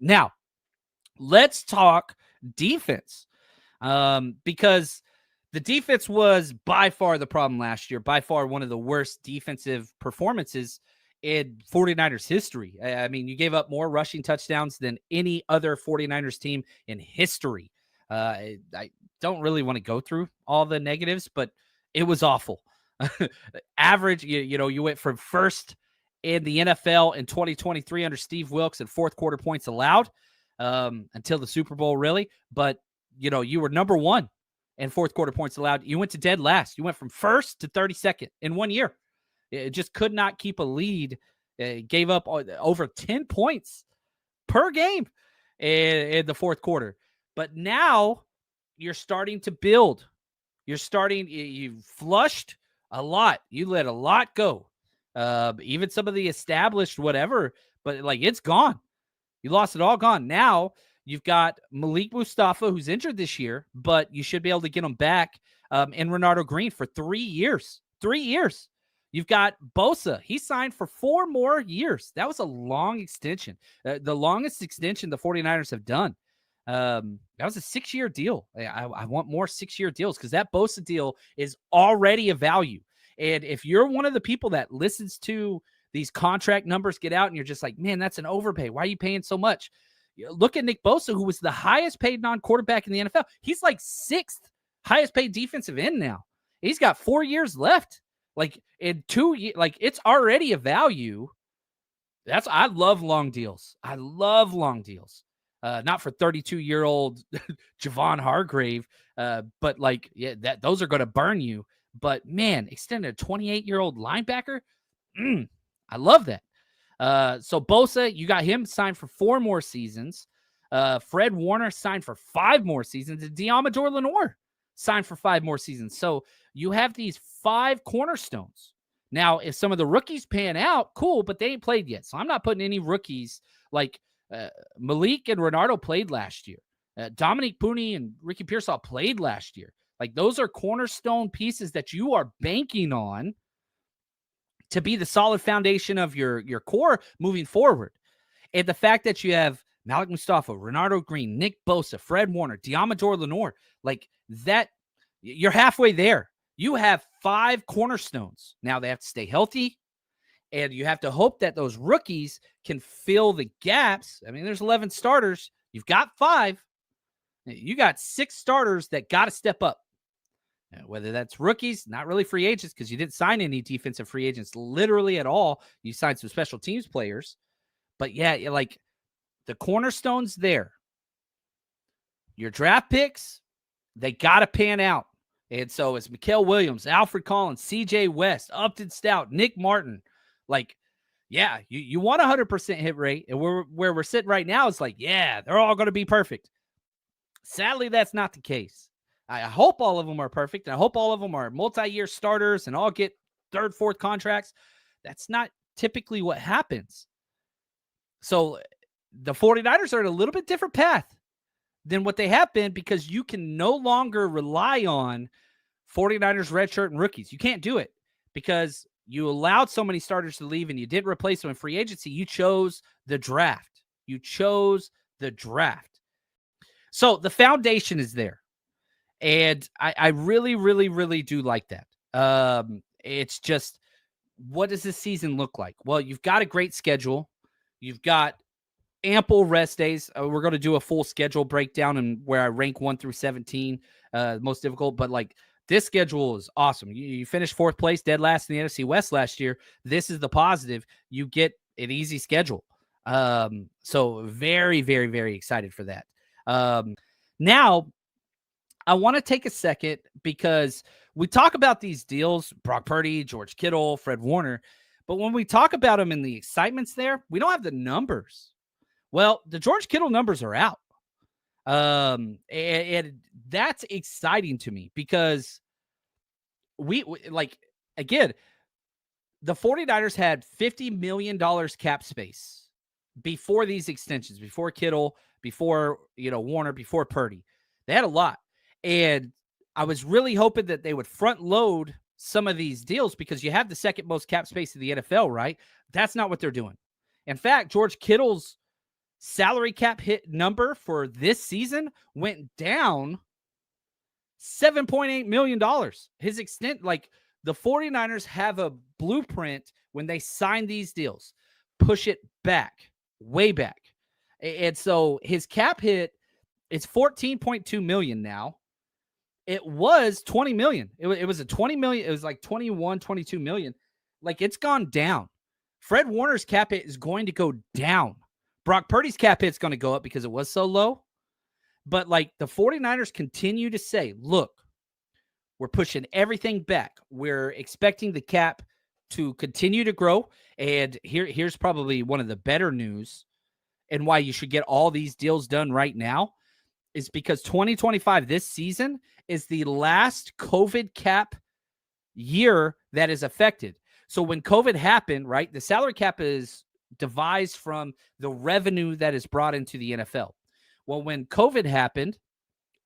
Now, let's talk defense, because the defense was by far the problem last year, by far one of the worst defensive performances in 49ers history. I mean, you gave up more rushing touchdowns than any other 49ers team in history. I don't really want to go through all the negatives, but it was awful. Average, you went from first in the NFL in 2023 under Steve Wilkes and fourth quarter points allowed until the Super Bowl, really. But, you were number one in fourth quarter points allowed. You went to dead last. You went from first to 32nd in 1 year. It just could not keep a lead. It gave up over 10 points per game in the fourth quarter. But now you're starting to build. You flushed a lot. You let a lot go. Even some of the established whatever, but it's gone. You lost it all, gone. Now you've got Malik Mustafa, who's injured this year, but you should be able to get him back, and Renardo Green for 3 years. 3 years. You've got Bosa. He signed for 4 more years. That was a long extension. The longest extension the 49ers have done. That was a 6-year deal. I want more 6-year deals because that Bosa deal is already a value. And if you're one of the people that listens to these contract numbers get out and you're just like, man, that's an overpay. Why are you paying so much? Look at Nick Bosa, who was the highest paid non-quarterback in the NFL. He's like 6th highest paid defensive end now. He's got 4 years left. In 2 years, it's already a value. I love long deals. I love long deals. Not for 32-year-old Javon Hargrave, but those are going to burn you. But man, extended a 28-year-old linebacker. I love that. So Bosa, you got him signed for 4 more seasons. Fred Warner signed for 5 more seasons. And Diamador Lenoir signed for 5 more seasons. So you have these 5 cornerstones. Now, if some of the rookies pan out, cool, but they ain't played yet. So I'm not putting any rookies Malik and Renardo played last year. Dominique Pooney and Ricky Pearsall played last year. Those are cornerstone pieces that you are banking on to be the solid foundation of your core moving forward. And the fact that you have Malik Mustafa, Renardo Green, Nick Bosa, Fred Warner, Diamador Lenoir, that, you're halfway there. You have 5 cornerstones. Now they have to stay healthy, and you have to hope that those rookies can fill the gaps. I mean, there's 11 starters. You've got 5. You got 6 starters that got to step up. Whether that's rookies, not really free agents, because you didn't sign any defensive free agents literally at all. You signed some special teams players. But yeah, the cornerstone's there. Your draft picks, they got to pan out. And so it's Mikael Williams, Alfred Collins, CJ West, Upton Stout, Nick Martin. You want 100% hit rate. And where we're sitting right now is they're all going to be perfect. Sadly, that's not the case. I hope all of them are perfect, and I hope all of them are multi-year starters and all get 3rd, 4th contracts. That's not typically what happens. So the 49ers are in a little bit different path than what they have been, because you can no longer rely on 49ers redshirt and rookies. You can't do it because you allowed so many starters to leave and you didn't replace them in free agency. You chose the draft. So the foundation is there. And I really, really, really do like that. It's just, what does this season look like? Well, you've got a great schedule. You've got ample rest days. We're going to do a full schedule breakdown and where I rank 1 through 17, most difficult. But this schedule is awesome. You finished 4th place, dead last in the NFC West last year. This is the positive. You get an easy schedule. So very, very, very excited for that. Now, I want to take a second, because we talk about these deals, Brock Purdy, George Kittle, Fred Warner, but when we talk about them and the excitement's there, we don't have the numbers. Well, the George Kittle numbers are out. And that's exciting to me, because again, the 49ers had $50 million cap space before these extensions, before Kittle, before, Warner, before Purdy. They had a lot. And I was really hoping that they would front load some of these deals, because you have the 2nd most cap space in the NFL, right? That's not what they're doing. In fact, George Kittle's salary cap hit number for this season went down $7.8 million. His extent, like the 49ers have a blueprint when they sign these deals, push it back, way back. And so his cap hit, it's 14.2 million now. It was 20 million. It was a 20 million. It was like 21, 22 million. Like it's gone down. Fred Warner's cap hit is going to go down. Brock Purdy's cap hit's going to go up because it was so low. But like the 49ers continue to say, look, we're pushing everything back. We're expecting the cap to continue to grow. And here's probably one of the better news and why you should get all these deals done right now is because 2025, this season, is the last COVID cap year that is affected. So when COVID happened, right, the salary cap is devised from the revenue that is brought into the NFL. Well, when COVID happened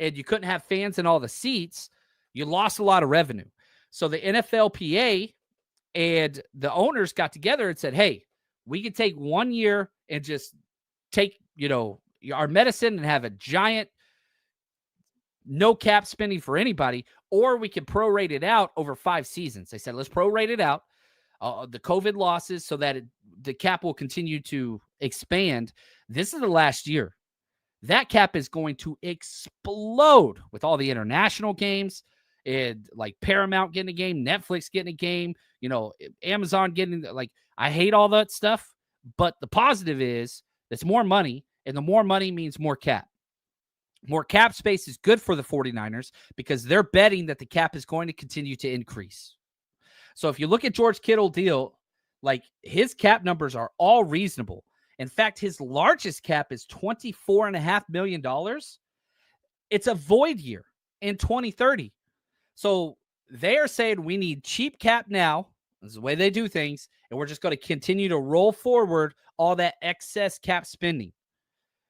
and you couldn't have fans in all the seats, you lost a lot of revenue. So the NFLPA and the owners got together and said, hey, we could take 1 year and just take, our medicine and have a giant no cap spending for anybody, or we can prorate it out over 5 seasons. They said, let's prorate it out, the COVID losses, so that the cap will continue to expand. This is the last year. That cap is going to explode with all the international games and like Paramount getting a game, Netflix getting a game, Amazon getting, like, I hate all that stuff. But the positive is it's more money, and the more money means more cap. More cap space is good for the 49ers because they're betting that the cap is going to continue to increase. So if you look at George Kittle deal, like his cap numbers are all reasonable. In fact, his largest cap is $24.5 million. It's a void year in 2030. So they are saying we need cheap cap now. This is the way they do things. And we're just going to continue to roll forward all that excess cap spending.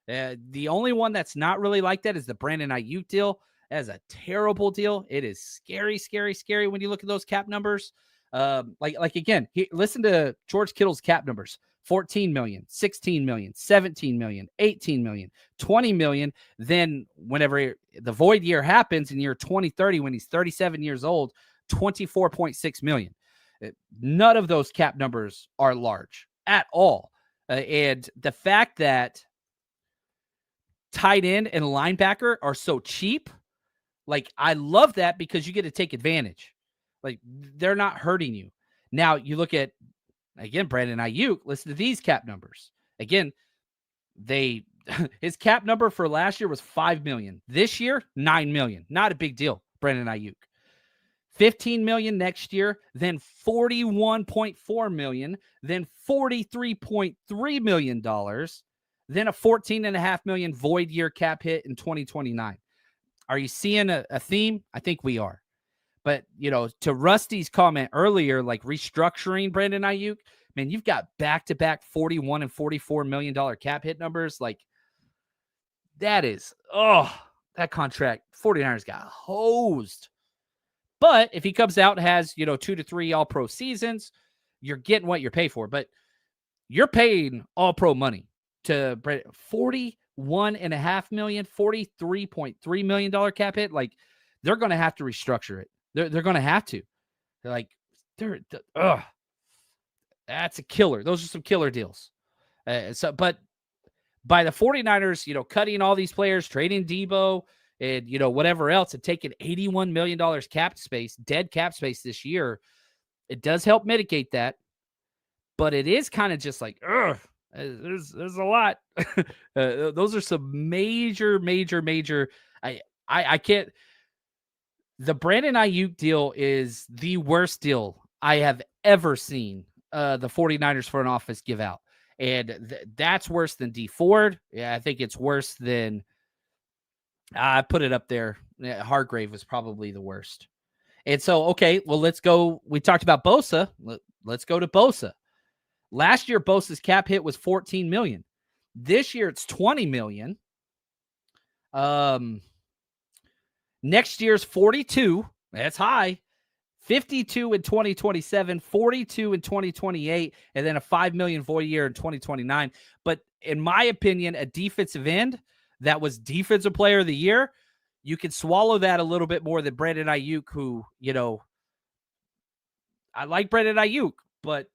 The only one that's not really like that is the Brandon Ayuk deal. That is a terrible deal. It is scary, scary, scary when you look at those cap numbers. Again, listen to George Kittle's cap numbers: 14 million, 16 million, 17 million, 18 million, 20 million. Then whenever the void year happens in year 2030, when he's 37 years old, 24.6 million. None of those cap numbers are large at all. And the fact that tight end and linebacker are so cheap, like, I love that because you get to take advantage. Like, they're not hurting you. Now you look at, again, Brandon Ayuk. Listen to these cap numbers. Again, his cap number for last year was 5 million. This year, 9 million. Not a big deal. Brandon Ayuk. 15 million next year, then 41.4 million, then $43.3 million, then a $14.5 million void year cap hit in 2029. Are you seeing a theme? I think we are. But, to Rusty's comment earlier, like restructuring Brandon Ayuk, man, you've got back-to-back $41 and $44 million cap hit numbers. Like, that is, that contract, 49ers got hosed. But if he comes out and has, 2 to 3 all-pro seasons, you're getting what you're paid for. But you're paying all-pro money to $41.5 million, $43.3 million cap hit. Like, they're going to have to restructure it. They're going to have to. They're like, that's a killer. Those are some killer deals. But by the 49ers, cutting all these players, trading Debo, and, whatever else, and taking $81 million dead cap space this year, it does help mitigate that. But it is kind of just like, there's a lot. Those are some major. I can't. The Brandon Ayuk deal is the worst deal I have ever seen the 49ers front office give out. And that's worse than D Ford. Yeah, I think it's worse than, I put it up there. Hargrave was probably the worst. And so, okay, well, let's go. We talked about Bosa. Let's go to Bosa. Last year, Bosa's cap hit was 14 million. This year, it's 20 million. Next year's 42. That's high. 52 in 2027, 42 in 2028, and then a $5 million void year in 2029. But in my opinion, a defensive end that was defensive player of the year, you can swallow that a little bit more than Brandon Ayuk, who, I like Brandon Ayuk, but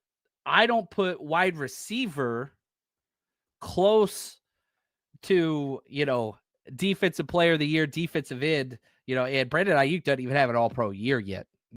I don't put wide receiver close to, defensive player of the year, defensive end, and Brandon Ayuk doesn't even have an all-pro year yet.